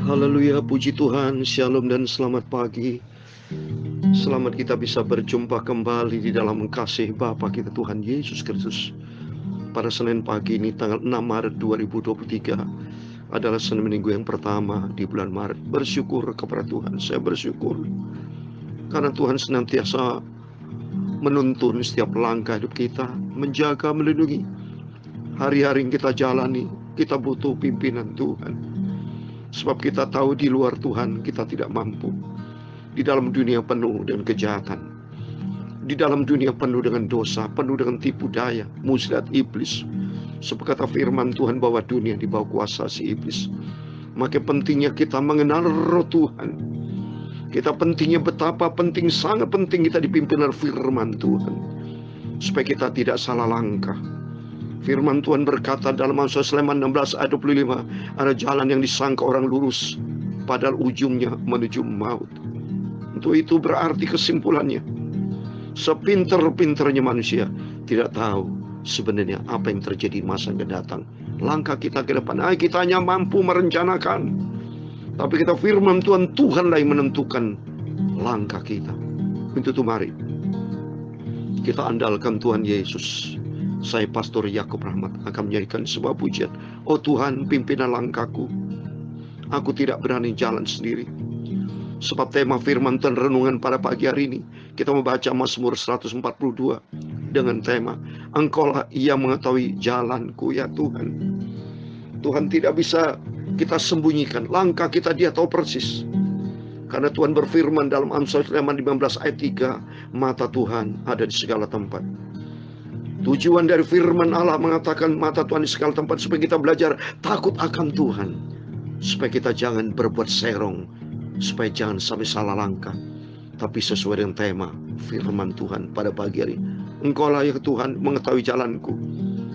Haleluya, puji Tuhan, shalom dan selamat pagi. Selamat kita bisa berjumpa kembali di dalam kasih Bapa kita Tuhan Yesus Kristus. Pada Senin pagi ini tanggal 6 Maret 2023 adalah Senin Minggu yang pertama di bulan Maret. Bersyukur kepada Tuhan, saya bersyukur karena Tuhan senantiasa menuntun setiap langkah hidup kita, menjaga, melindungi. Hari-hari yang kita jalani, kita butuh pimpinan Tuhan. Sebab kita tahu di luar Tuhan kita tidak mampu. Di dalam dunia penuh dengan kejahatan, di dalam dunia penuh dengan dosa, penuh dengan tipu daya, muslihat iblis. Sebab kata firman Tuhan bahwa dunia di bawah kuasa si iblis. Maka pentingnya kita mengenal roh Tuhan. Kita pentingnya betapa penting, sangat penting kita dipimpin oleh firman Tuhan. Supaya kita tidak salah langkah. Firman Tuhan berkata dalam Amsal Sleman 16 ayat 25, ada jalan yang disangka orang lurus, padahal ujungnya menuju maut. Untuk itu berarti kesimpulannya, sepinter-pinternya manusia tidak tahu sebenarnya apa yang terjadi di masa yang datang. Langkah kita ke depan, kita hanya mampu merencanakan. Tapi kita firman Tuhan, Tuhanlah yang menentukan langkah kita. Untuk itu mari kita andalkan Tuhan Yesus. Saya Pastor Yakub Rahmat akan menyanyikan sebuah pujian. Oh Tuhan, pimpinlah langkahku. Aku tidak berani jalan sendiri. Sebab tema firman Tuhan renungan pada pagi hari ini, kita membaca Mazmur 142 dengan tema, Engkaulah yang mengetahui jalanku ya Tuhan. Tuhan tidak bisa kita sembunyikan. Langkah kita Dia tahu persis. Karena Tuhan berfirman dalam Amsal 15 ayat 3, mata Tuhan ada di segala tempat. Tujuan dari firman Allah mengatakan mata Tuhan di segala tempat supaya kita belajar takut akan Tuhan. Supaya kita jangan berbuat serong, supaya jangan sampai salah langkah. Tapi sesuai dengan tema firman Tuhan pada pagi hari. Engkaulah ya Tuhan mengetahui jalanku.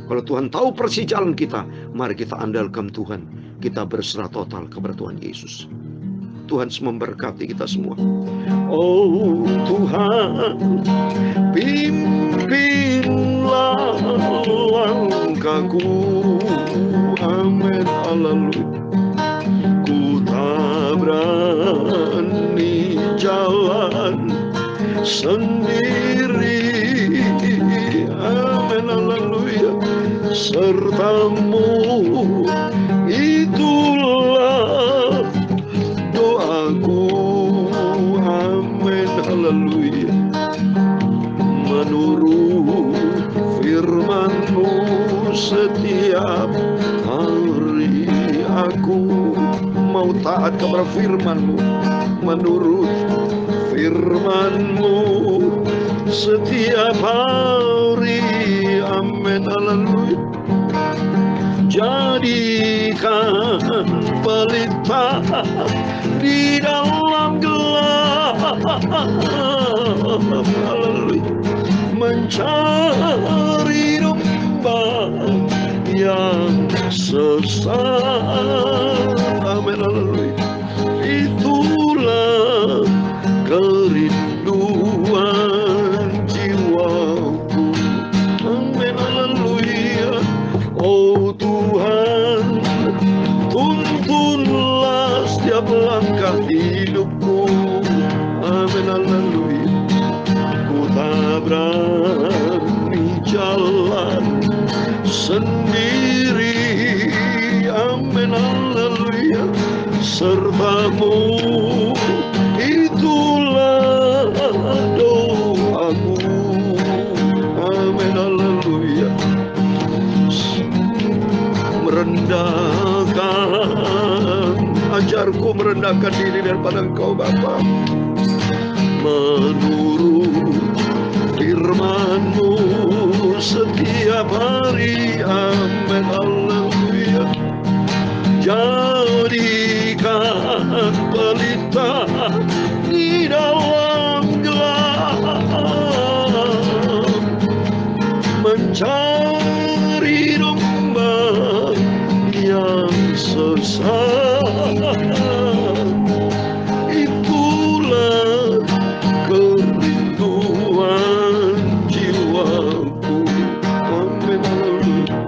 Kalau Tuhan tahu persis jalan kita, mari kita andalkan Tuhan. Kita berserah total kepada Tuhan Yesus. Tuhan memberkati kita semua. Oh Tuhan, pimpinlah langkahku. Amin, haleluya. Ku tak berani jalan sendiri. Amin, haleluya. Sertamu itulah doaku. Amin, haleluya. Menurut firman-Mu setiap hari aku mau taat kepada firman-Mu. Menurut firman-Mu setiap hari. Amin, haleluya. Jadikan pelita di dalam gelap, mencari domba yang sesat. Amin, haleluya. Itulah kerinduan jiwaku. Amin, haleluya. Oh Tuhan, tuntunlah setiap langkah hidupku. Amin, haleluya. Ku tak berani jalan sendiri. Amin, haleluya. Sertamu itulah doaku. Amin, haleluya. Merendahkan, ajarku merendahkan diri daripada Engkau Bapa. Menurut firman-Mu setiap hari. Amin, haleluya. Jadikan pelita di dalam gelap, mencari domba yang sesat. Itulah kerinduan jiwaku. Amin, haleluya.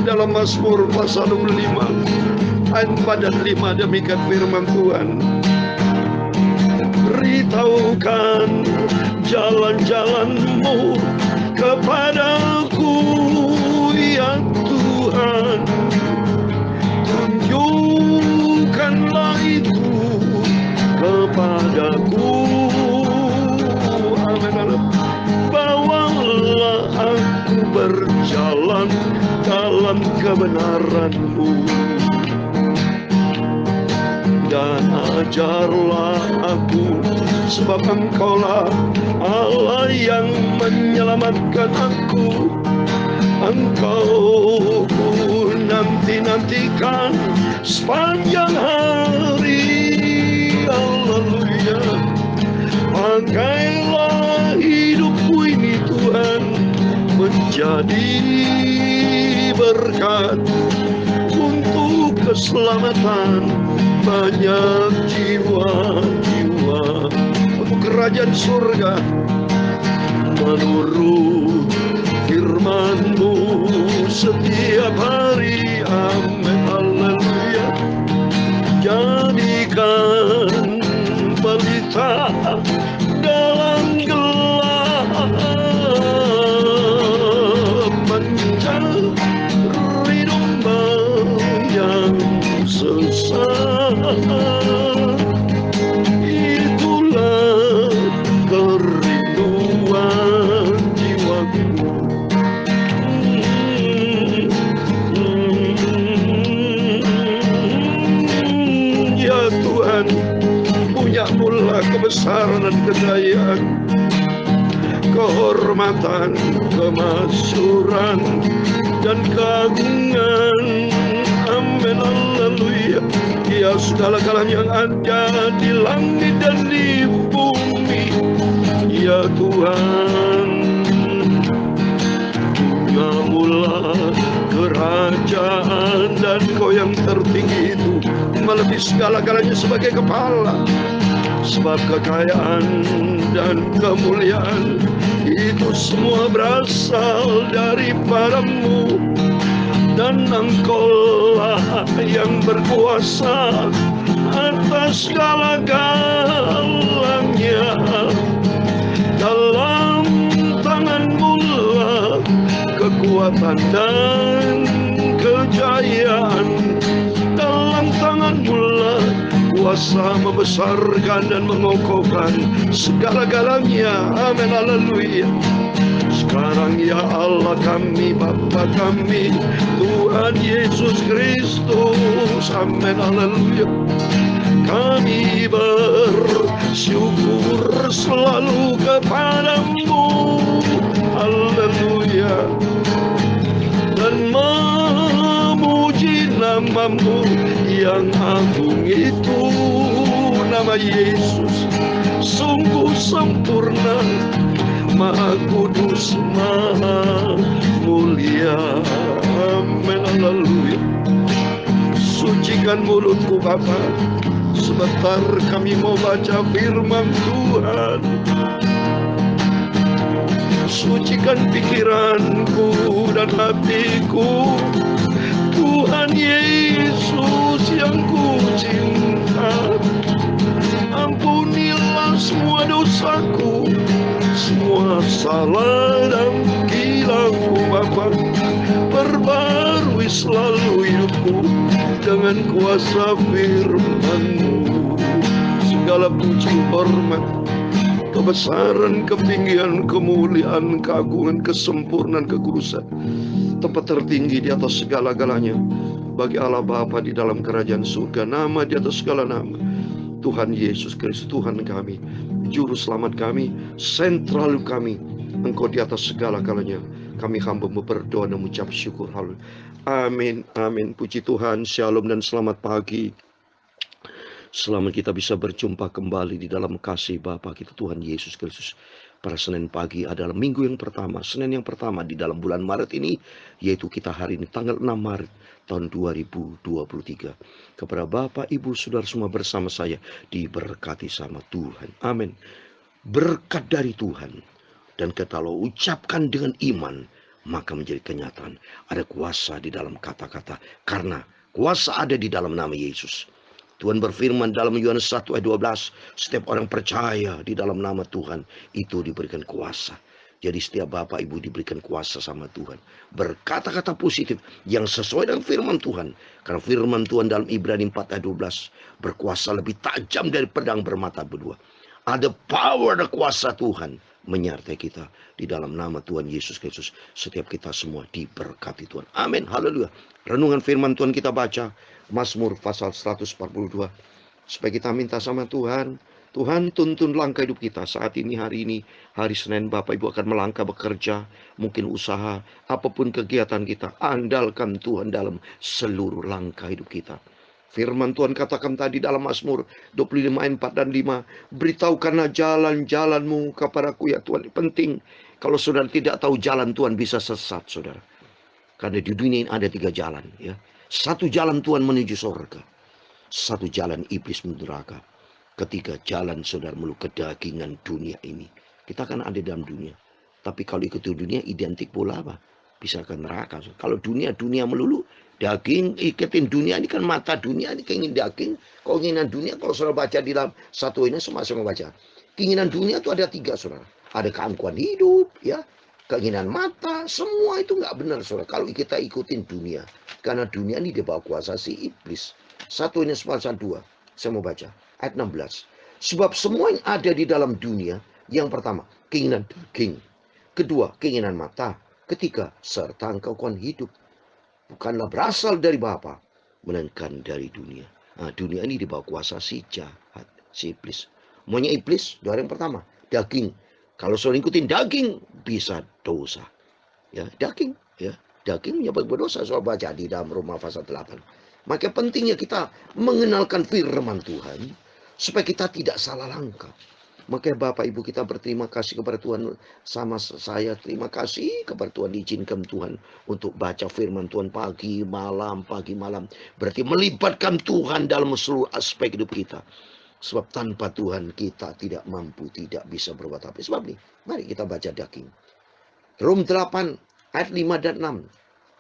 Dalam Mazmur pasal 65 Ayat 4 dan 5 demikian firman Tuhan. Beritahukan jalan-jalan-Mu kepadaku, ya Tuhan. Tunjukkanlah itu kepadaku. Amin. Bawalah aku berjalan dalam kebenaran-Mu, dan ajarlah aku, sebab Engkaulah Allah yang menyelamatkan aku. Engkau ku nanti-nantikan sepanjang hari. Haleluya. Pakailah hidupku ini Tuhan menjadi berkat untuk keselamatan banyak jiwa-jiwa, untuk kerajaan surga. Menurut firman-Mu setiap hari. Amin. Haleluya. Jadikan pelita dalam gelap, mencari domba yang sesat. Itulah kerinduan jiwaku. Ya Tuhan, punya-Mu kebesaran dan kejayaan, kehormatan, kemasyhuran, dan keagungan. Amin. Haleluya. Ya segala-galanya yang ada di langit dan di bumi, ya Tuhan. Punya-Mu kerajaan, dan Kau yang tertinggi itu melebihi segala-galanya sebagai kepala. Sebab kekayaan dan kemuliaan itu semua berasal daripada-Mu, dan Engkaulah yang berkuasa atas segala-galanya. Dalam tangan-Mu lah kekuatan dan kejayaan. Dalam tangan-Mu lah kuasa membesarkan dan mengokohkan segala-galanya. Amin. Haleluya. Sekarang ya Allah kami, Bapa kami, Tuhan Yesus Kristus. Amin. Haleluya. Kami bersyukur selalu kepada-Mu. Haleluya. Dan memuji nama-Mu yang agung itu. Nama Yesus sungguh sempurna, Maha Kudus, Maha Mulia. Amin. Haleluya. Sucikan mulutku Bapa, sebentar kami mau baca firman Tuhan. Sucikan pikiranku dan hatiku, Tuhan Yesus yang ku cinta. Ampunilah semua dosaku, semua salah dan kilangku Bapa. Perbarui selalu hidupku dengan kuasa firman-Mu. Segala puji, hormat, kebesaran, ketinggian, kemuliaan, keagungan, kesempurnaan, kekudusan, tempat tertinggi di atas segala-galanya bagi Allah Bapa di dalam kerajaan surga. Nama di atas segala nama, Tuhan Yesus Kristus, Tuhan kami, Juru Selamat kami, sentral kami. Engkau di atas segala-galanya. Kami hamba-Mu berdoa dan mengucap syukur. Haleluya. Amin. Amin. Puji Tuhan. Shalom dan selamat pagi. Selamat kita bisa berjumpa kembali di dalam kasih Bapa kita Tuhan Yesus Kristus. Pada Senin pagi adalah minggu yang pertama, Senin yang pertama di dalam bulan Maret ini, yaitu kita hari ini tanggal 6 Maret tahun 2023. Kepada Bapak, Ibu, Saudara semua bersama saya diberkati sama Tuhan. Amin. Berkat dari Tuhan. Dan kalau ucapkan dengan iman, maka menjadi kenyataan. Ada kuasa di dalam kata-kata. Karena Kuasa ada di dalam nama Yesus. Tuhan berfirman dalam Yohanes 1 ayat 12, setiap orang percaya di dalam nama Tuhan itu diberikan kuasa. Jadi setiap Bapak Ibu diberikan kuasa sama Tuhan. Berkata-kata positif yang sesuai dengan firman Tuhan. Karena firman Tuhan dalam Ibrani 4 ayat 12 berkuasa lebih tajam dari pedang bermata berdua. Ada power, ada kuasa Tuhan menyertai kita di dalam nama Tuhan Yesus Kristus. Setiap kita semua diberkati Tuhan. Amin. Haleluya. Renungan firman Tuhan kita baca Mazmur pasal 142. Supaya kita minta sama Tuhan, Tuhan tuntun langkah hidup kita saat ini, hari Senin, Bapak Ibu akan melangkah bekerja, mungkin usaha, apapun kegiatan kita, andalkan Tuhan dalam seluruh langkah hidup kita. Firman Tuhan katakan tadi dalam Mazmur 25 ayat 4 dan 5, beritahukanlah jalan-jalanmu kepadaku ya Tuhan. Penting, kalau saudara tidak tahu jalan Tuhan bisa sesat saudara. Karena di dunia ini ada 3 jalan ya. Satu jalan Tuhan menuju surga, satu jalan iblis menuju neraka. Ketiga jalan saudara menuju kedagingan dunia ini. Kita kan ada dalam dunia. Tapi kalau ikuti dunia identik pula apa? Bisa ke neraka. Kalau dunia melulu, daging ikutin dunia ini kan mata dunia ini keingin daging. Keinginan dunia kalau saudara baca di dalam satu ini sama-sama baca. Keinginan dunia itu ada 3 saudara. Ada keangkuhan hidup ya. Keinginan mata, semua itu nggak benar saudara. Kalau kita ikutin dunia. Karena dunia ini dibawa kuasa si iblis. 1 ini pasal 2. Saya mau baca. Ayat 16. Sebab semua yang ada di dalam dunia. Yang pertama, keinginan daging. Kedua, keinginan mata. Ketiga, serta keangkuhan hidup. Bukanlah berasal dari Bapa, melainkan dari dunia. Nah, dunia ini dibawa kuasa si jahat, si iblis. Maunya iblis, doa yang pertama, daging. Kalau saudara ikutin daging, bisa dosa. Ya, daging. Ya, daging menyebabkan berdosa. Soal baca di dalam Roma pasal 8. Maka pentingnya kita mengenalkan firman Tuhan, supaya kita tidak salah langkah. Maka Bapak Ibu kita berterima kasih kepada Tuhan. Sama saya terima kasih kepada Tuhan. Diizinkan Tuhan untuk baca firman Tuhan pagi malam. Berarti melibatkan Tuhan dalam seluruh aspek hidup kita. Sebab tanpa Tuhan kita tidak mampu, tidak bisa berbuat apa. Sebab ini, mari kita baca daging. Rom 8 ayat 5 dan 6.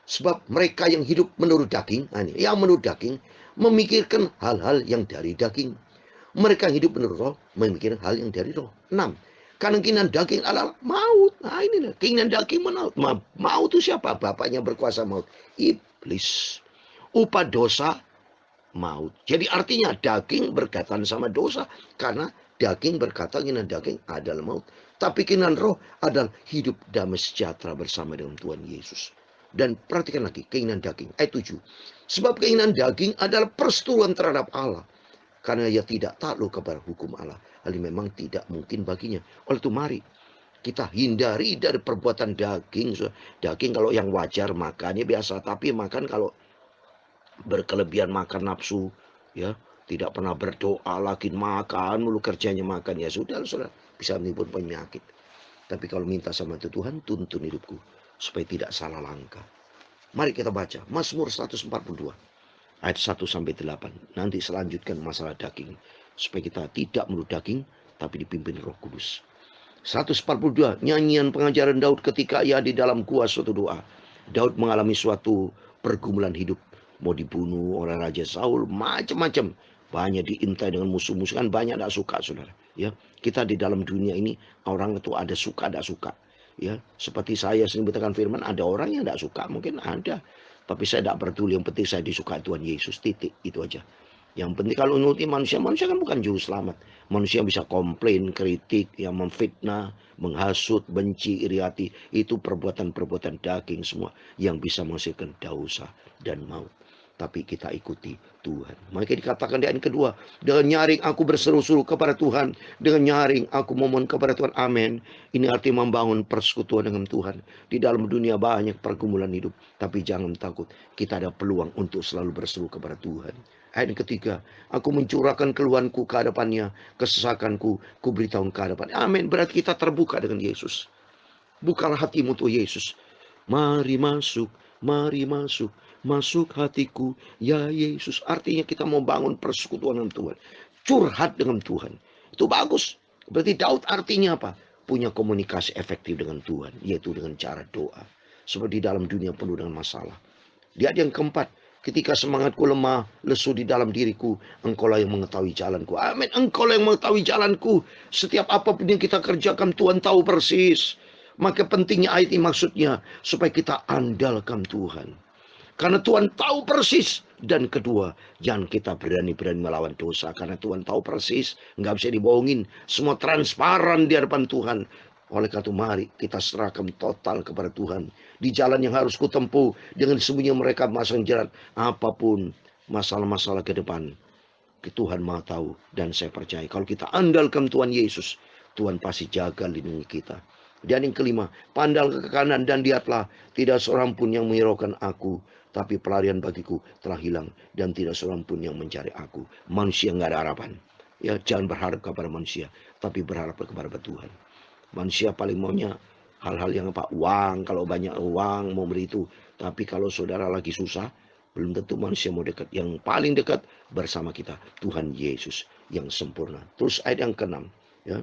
Sebab mereka yang hidup menurut daging, yang menurut daging, memikirkan hal-hal yang dari daging. Mereka hidup menurut roh, memikirkan hal yang dari roh. 6. Karena keinginan daging adalah maut. Nah ini keinginan daging maut. Maut itu siapa? Bapaknya berkuasa maut. Iblis. Upah dosa, maut. Jadi artinya daging berkaitan sama dosa. Karena daging berkata keinginan daging adalah maut. Tapi keinginan roh adalah hidup damai sejahtera bersama dengan Tuhan Yesus. Dan perhatikan lagi keinginan daging. Ayat 7. Sebab keinginan daging adalah perseteruan terhadap Allah. Karena ia tidak takluk kepada hukum Allah. Hal ini memang tidak mungkin baginya. Oleh itu mari kita hindari dari perbuatan daging. Daging kalau yang wajar makannya biasa. Tapi makan kalau berkelebihan makan nafsu. Ya, tidak pernah berdoa lagi makan. Mulu kerjanya makan. Ya sudah bisa menimbulkan penyakit. Tapi kalau minta sama Tuhan tuntun hidupku. Supaya tidak salah langkah. Mari kita baca Mazmur 142. Ayat 1-8. Nanti selanjutkan masalah daging. Supaya kita tidak menurut daging. Tapi dipimpin Roh Kudus. 142. Nyanyian pengajaran Daud ketika ia di dalam gua suatu doa. Daud mengalami suatu pergumulan hidup. Mau dibunuh oleh Raja Saul. Macam-macam. Banyak diintai dengan musuh-musuh. Kan banyak tidak suka saudara. Ya, kita di dalam dunia ini. Orang itu ada suka, tidak suka. Ya, seperti saya sering berkatakan firman. Ada orang yang tidak suka. Mungkin ada. Tapi saya tidak peduli, yang penting saya disukai Tuhan Yesus, titik, itu aja. Yang penting kalau menuruti manusia kan bukan juru selamat. Manusia bisa komplain, kritik, yang memfitnah, menghasut, benci, iri hati. Itu perbuatan-perbuatan daging semua yang bisa menghasilkan dosa dan maut. Tapi kita ikuti Tuhan. Maka dikatakan di ayat kedua, dengan nyaring aku berseru-seru kepada Tuhan, dengan nyaring aku memohon kepada Tuhan. Amin. Ini arti membangun persekutuan dengan Tuhan. Di dalam dunia banyak pergumulan hidup, tapi jangan takut, kita ada peluang untuk selalu berseru kepada Tuhan. Ayat ketiga, aku mencurahkan keluhanku ke hadapannya, kesesakanku ku beritahu ke hadapannya. Amin. Berarti kita terbuka dengan Yesus. Bukalah hatimu untuk Yesus. Mari masuk, mari masuk. Masuk hatiku, ya Yesus. Artinya kita mau bangun persekutuan dengan Tuhan. Curhat dengan Tuhan. Itu bagus. Berarti Daud artinya apa? Punya komunikasi efektif dengan Tuhan. Yaitu dengan cara doa. Seperti dalam dunia penuh dengan masalah. Di ayat yang keempat. Ketika semangatku lemah, lesu di dalam diriku, Engkaulah yang mengetahui jalanku. Amin. Engkaulah yang mengetahui jalanku. Setiap apapun yang kita kerjakan, Tuhan tahu persis. Maka pentingnya ayat ini maksudnya, supaya kita andalkan Tuhan. Karena Tuhan tahu persis. Dan kedua, jangan kita berani-berani melawan dosa. Karena Tuhan tahu persis, nggak bisa dibohongin. Semua transparan di hadapan Tuhan. Oleh karena itu mari kita serahkan total kepada Tuhan. Di jalan yang harus kutempuh, dengan sembunyi mereka masang jerat. Apapun masalah-masalah ke depan, Tuhan Maha tahu. Dan saya percaya kalau kita andalkan Tuhan Yesus, Tuhan pasti jaga lindungi kita. Dan yang kelima, pandang ke kanan dan lihatlah, tidak seorang pun yang menghiraukan aku. Tapi pelarian bagiku telah hilang, dan tidak seorang pun yang mencari aku. Manusia nggak ada harapan. Ya, jangan berharap kepada manusia, tapi berharap kepada Tuhan. Manusia paling maunya hal-hal yang apa? Uang, kalau banyak uang mau beri itu. Tapi kalau saudara lagi susah, belum tentu manusia mau dekat. Yang paling dekat bersama kita, Tuhan Yesus yang sempurna. Terus ayat yang ke-6. Ya.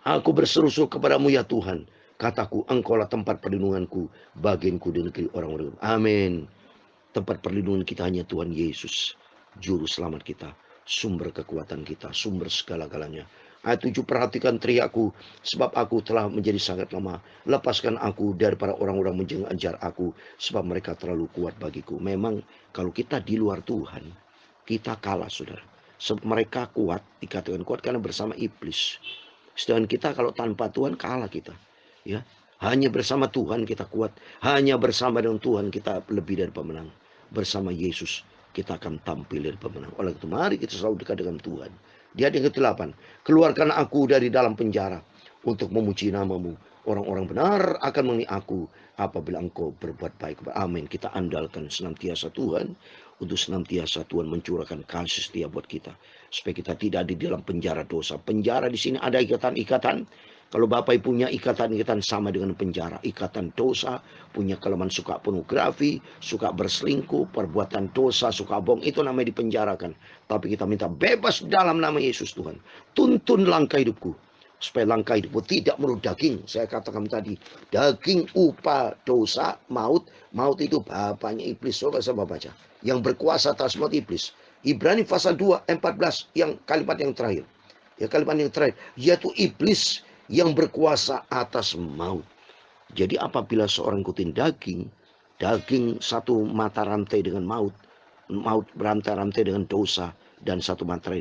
Aku berseru-seru kepadamu ya Tuhan. Kataku, Engkaulah tempat perlindunganku, bagianku di negeri orang-orang. Amin. Tempat perlindungan kita hanya Tuhan Yesus, juru selamat kita, sumber kekuatan kita, sumber segala-galanya. Ayat 7, perhatikan teriakku, sebab aku telah menjadi sangat lemah. Lepaskan aku daripada orang-orang mengejar aku, sebab mereka terlalu kuat bagiku. Memang kalau kita di luar Tuhan, kita kalah, saudara. Sebab mereka kuat, dikatakan kuat karena bersama iblis. Sedangkan kita kalau tanpa Tuhan kalah kita. Ya, hanya bersama Tuhan kita kuat. Hanya bersama dengan Tuhan kita lebih dari pemenang. Bersama Yesus kita akan tampil dari pemenang. Oleh itu mari kita selalu dekat dengan Tuhan. Di ayat yang ke-8, keluarkan aku dari dalam penjara untuk memuji namamu. Orang-orang benar akan mengenai aku apabila engkau berbuat baik. Amin. Kita andalkan senantiasa Tuhan, untuk senantiasa Tuhan mencurahkan kasih setia buat kita, supaya kita tidak ada di dalam penjara dosa. Penjara di sini ada ikatan-ikatan. Kalau Bapak punya ikatan-ikatan sama dengan penjara, ikatan dosa, punya kelemahan suka pornografi, suka berselingkuh, perbuatan dosa, suka bohong, itu namanya dipenjarakan. Tapi kita minta bebas dalam nama Yesus Tuhan. Tuntun langkah hidupku, supaya langkah hidupku tidak menurut daging. Saya katakan tadi, daging upah dosa, maut. Maut itu bapaknya iblis. Coba saya baca. Yang berkuasa atas maut iblis. Ibrani pasal 2, 14, yang kalimat yang terakhir. Ya, kalimat yang terakhir, yaitu iblis yang berkuasa atas maut. Jadi apabila seorang ikutin daging satu mata rantai dengan maut berantai-rantai dengan dosa, dan satu mata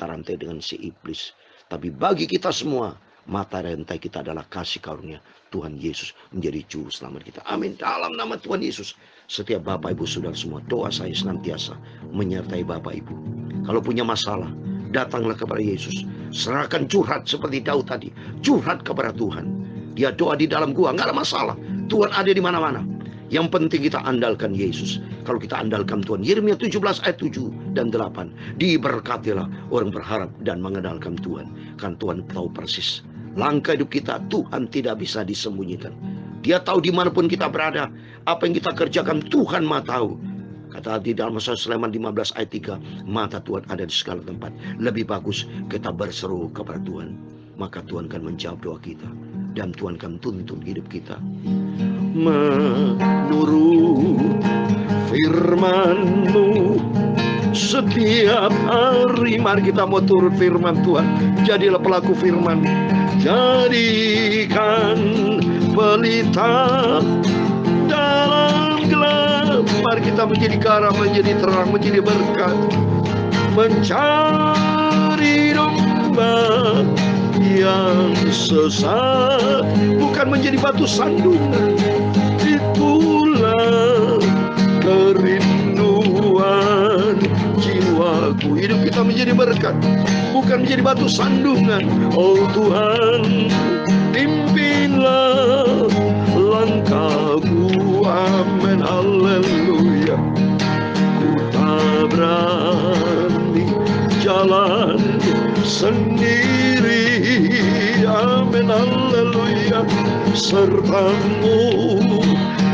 rantai dengan si iblis. Tapi bagi kita semua, mata rantai kita adalah kasih karunia Tuhan Yesus menjadi juru selamat kita. Amin. Dalam nama Tuhan Yesus, setiap Bapak Ibu Saudara semua, doa saya senantiasa menyertai Bapak Ibu. Kalau punya masalah, datanglah kepada Yesus. Serahkan, curhat seperti Daud tadi. Curhat kepada Tuhan. Dia doa di dalam gua, nggak ada masalah. Tuhan ada di mana-mana. Yang penting kita andalkan Yesus. Kalau kita andalkan Tuhan. Yeremia 17 ayat 7 dan 8. Diberkatilah orang berharap dan mengandalkan Tuhan. Kan Tuhan tahu persis langkah hidup kita. Tuhan tidak bisa disembunyikan. Dia tahu dimanapun kita berada. Apa yang kita kerjakan Tuhan Maha tahu. Kata di dalam Mazmur Sulaiman 15 ayat 3, mata Tuhan ada di segala tempat. Lebih bagus kita berseru kepada Tuhan. Maka Tuhan akan menjawab doa kita. Dan Tuhan akan tuntun hidup kita. Menurut firman-Mu setiap hari. Mari kita mau turut firman Tuhan. Jadilah pelaku firman. Jadikan pelita dalam gelap. Mari kita menjadi garam, menjadi terang, menjadi berkat. Mencari domba yang sesat, bukan menjadi batu sandungan. Itulah kerinduan jiwaku. Hidup kita menjadi berkat, bukan menjadi batu sandungan. Oh Tuhan, pimpinlah langkahku. Amin, haleluya. Ku tak berani jalan sendiri. Amin, haleluya. Serta-Mu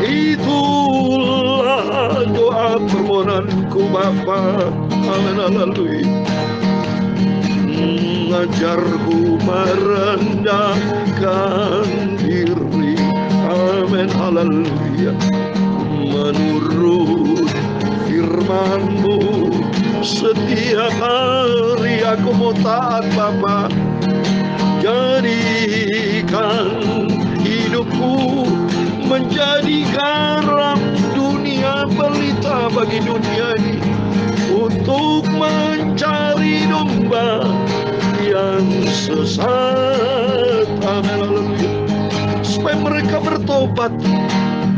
itulah doa permohonanku Bapa. Amin, haleluya. Ajarku merendahkan diri. Amin, haleluya. Menurut Setiap hari aku mau taat Bapa. Jadikan hidupku menjadi garam dunia, pelita bagi dunia ini, untuk mencari domba yang sesat. Amin, haleluya. Supaya mereka bertobat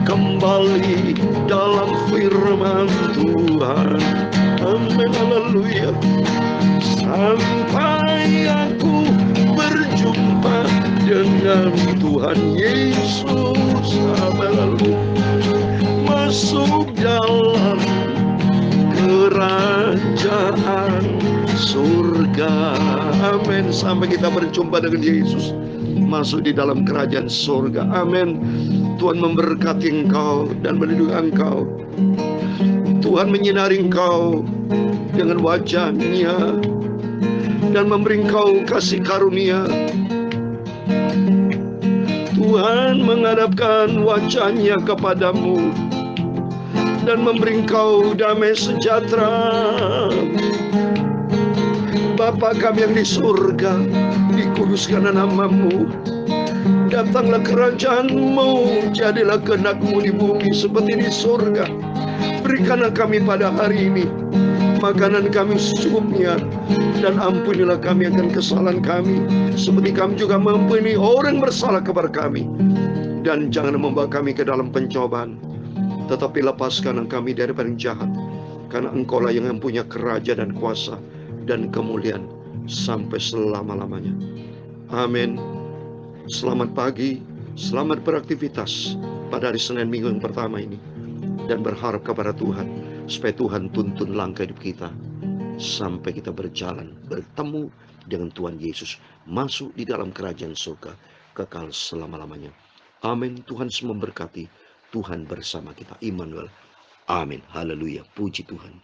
kembali dalam firman Tuhan. Amin, haleluya. Sampai aku berjumpa dengan Tuhan Yesus. Amin, haleluya. Masuk dalam kerajaan surga. Amin. Sampai kita berjumpa dengan Yesus, masuk di dalam kerajaan surga. Amin. Tuhan memberkati engkau dan melindungi engkau. Tuhan menyinari engkau dengan wajah-Nya dan memberi engkau kasih karunia. Tuhan menghadapkan wajah-Nya kepadamu dan memberi engkau damai sejahtera. Bapa kami yang di surga, dikuduskanlah nama-Mu. Datanglah kerajaan-Mu, jadilah kehendak-Mu di bumi seperti di surga. Berikanlah kami pada hari ini makanan kami secukupnya, dan ampunilah kami akan kesalahan kami, seperti kami juga mengampuni orang bersalah kepada kami. Dan jangan membawa kami ke dalam pencobaan, tetapi lepaskan kami daripada yang jahat, karena Engkau-lah yang mempunyai kerajaan dan kuasa dan kemuliaan sampai selama-lamanya. Amin. Selamat pagi, selamat beraktivitas pada hari Senin minggu yang pertama ini, dan berharap kepada Tuhan supaya Tuhan tuntun langkah hidup kita sampai kita berjalan bertemu dengan Tuhan Yesus, masuk di dalam kerajaan surga kekal selama-lamanya. Amin. Tuhan semua memberkati. Tuhan bersama kita. Immanuel. Amin. Haleluya. Puji Tuhan.